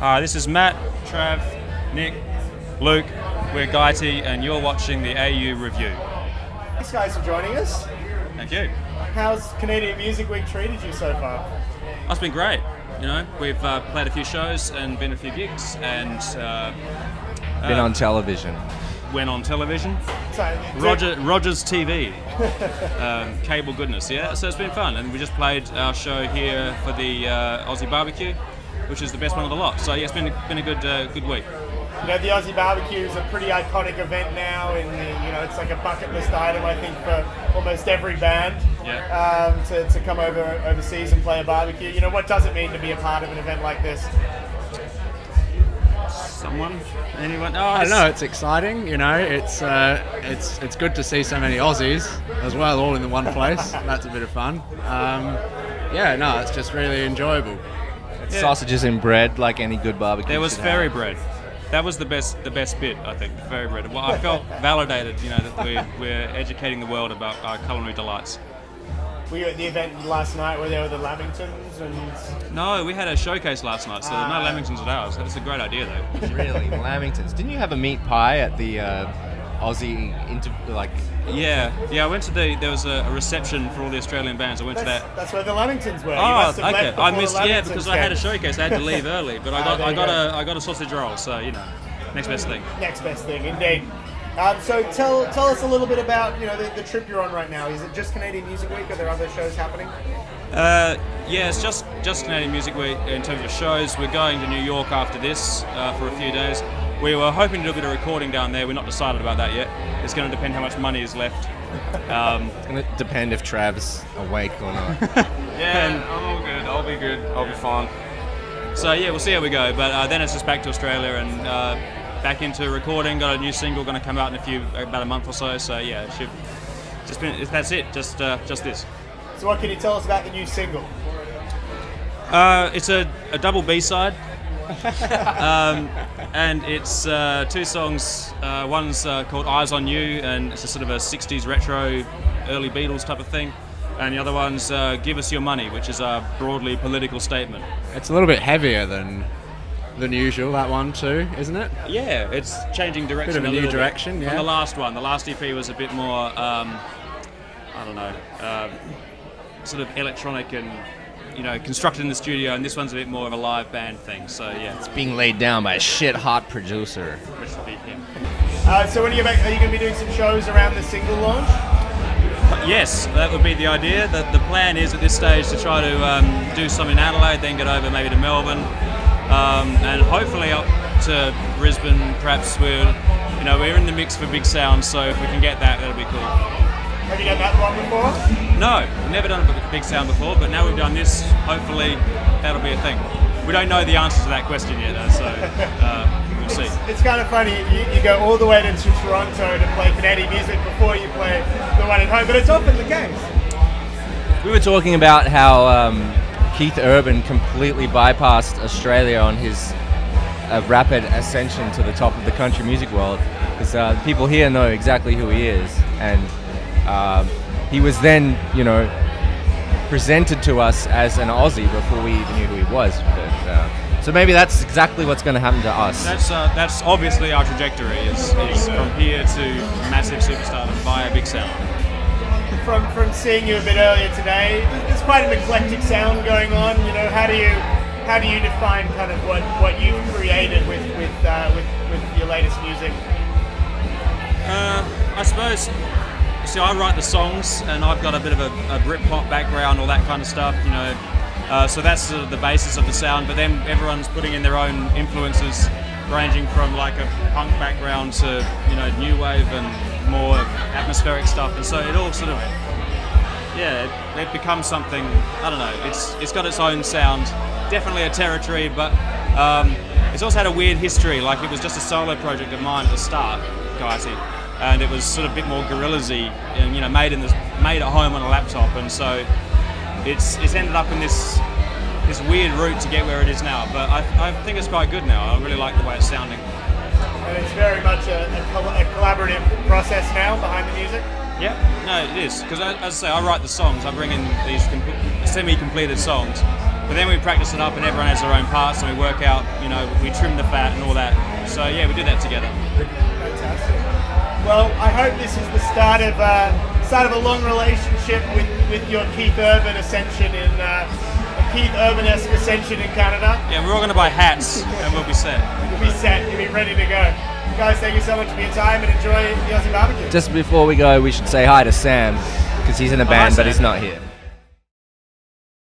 This is Matt, Trav, Nick, Luke. We're Ghyti, and you're watching the AU Review. Thanks guys for joining us. Thank you. How's Canadian Music Week treated you so far? It's been great. You know, we've played a few shows and been a few gigs, and been on television. Went on television. So, Rogers TV, cable goodness. Yeah, so it's been fun, and we just played our show here for the Aussie Barbecue, which is the best one of the lot. So yeah, it's been a good week. You know, the Aussie Barbecue is a pretty iconic event now. It's like a bucket list item, I think, for almost every band. Yeah. To come overseas and play a barbecue. You know, what does it mean to be a part of an event like this? Someone? Anyone? Oh, I don't know. It's exciting. You know, it's good to see so many Aussies as well, all in the one place. That's a bit of fun. Yeah, no, it's just really enjoyable. It's sausages and bread, like any good barbecue. There was fairy bread. That was the best bit, I think, the fairy bread. Well, I felt validated, you know, that we're educating the world about our culinary delights. Were you at the event last night where there were the Lamingtons and? No, we had a showcase last night, so there were no Lamingtons at ours. That's a great idea, though. Really, Lamingtons. Didn't you have a meat pie at the Aussie Yeah. I went to there was a reception for all the Australian bands. I went to that. That's where the Lamingtons were. Oh, okay. I missed. Yeah, because I had a showcase. I had to leave early, but I got a sausage roll. So you know, next best thing. Next best thing, indeed. So tell us a little bit about the trip you're on right now. Is it just Canadian Music Week? Are there other shows happening? Yeah, it's just Canadian Music Week in terms of shows. We're going to New York after this for a few days. We were hoping to do a bit of recording down there. We're not decided about that yet. It's going to depend how much money is left. It's going to depend if Trav's awake or not. Yeah, I'm all good. I'll be good. I'll be fine. So yeah, we'll see how we go. But then it's just back to Australia and back into recording. Got a new single going to come out in about a month or so. So yeah, it should that's it. Just this. So what can you tell us about the new single? It's a double B-side. And it's two songs. One's called Eyes on You, and it's a sort of a 60s retro, early Beatles type of thing. And the other one's Give Us Your Money, which is a broadly political statement. It's a little bit heavier than usual, that one too, isn't it? Yeah, it's changing direction. Bit of a new direction, yeah. From the last one. The last EP was a bit more, I don't know, sort of electronic and constructed in the studio, and this one's a bit more of a live band thing. So yeah, it's being laid down by a shit hot producer. Which will be him. So when are you going to be doing some shows around the single launch? Yes, that would be the idea. The plan is at this stage to try to do some in Adelaide, then get over maybe to Melbourne, and hopefully up to Brisbane. Perhaps we're in the mix for big sound, so if we can get that, that'll be cool. Have you done that one before? No, we've never done a big sound before, but now we've done this, hopefully that'll be a thing. We don't know the answer to that question yet, though, so we'll see. It's kind of funny, you go all the way to Toronto to play Canadian music before you play the one at home, but it's often the case. We were talking about how Keith Urban completely bypassed Australia on his rapid ascension to the top of the country music world, because people here know exactly who he is, and he was then, presented to us as an Aussie before we even knew who he was. But, so maybe that's exactly what's going to happen to us. That's obviously our trajectory, is from here to massive superstardom via big sound. From seeing you a bit earlier today, there's quite an eclectic sound going on. How do you define kind of what you've created with your latest music? I suppose. See, I write the songs, and I've got a bit of a Britpop background, all that kind of stuff, so that's sort of the basis of the sound, but then everyone's putting in their own influences, ranging from like a punk background to, new wave and more atmospheric stuff, and so it all sort of, it becomes something, I don't know, it's got its own sound, definitely a territory, but it's also had a weird history, like it was just a solo project of mine at the start, Ghyti. And it was sort of a bit more guerrilla-y, and made at home on a laptop, and so it's ended up in this weird route to get where it is now. But I think it's quite good now. I really like the way it's sounding. And it's very much a collaborative process now behind the music. Yeah, no, it is, because as I say, I write the songs. I bring in these semi-completed songs, But then we practice it up, and everyone has their own parts, and we work out, you know, we trim the fat and all that. So yeah, we do that together. Fantastic. Well, I hope this is the start of a long relationship with your Keith Urban ascension in a Keith Urban-esque ascension in Canada. Yeah, we're all going to buy hats, and we'll be set. You'll be set. You'll be ready to go. Guys, thank you so much for your time, and enjoy the Aussie barbecue. Just before we go, we should say hi to Sam, because he's in a band, but Sam. he's not here.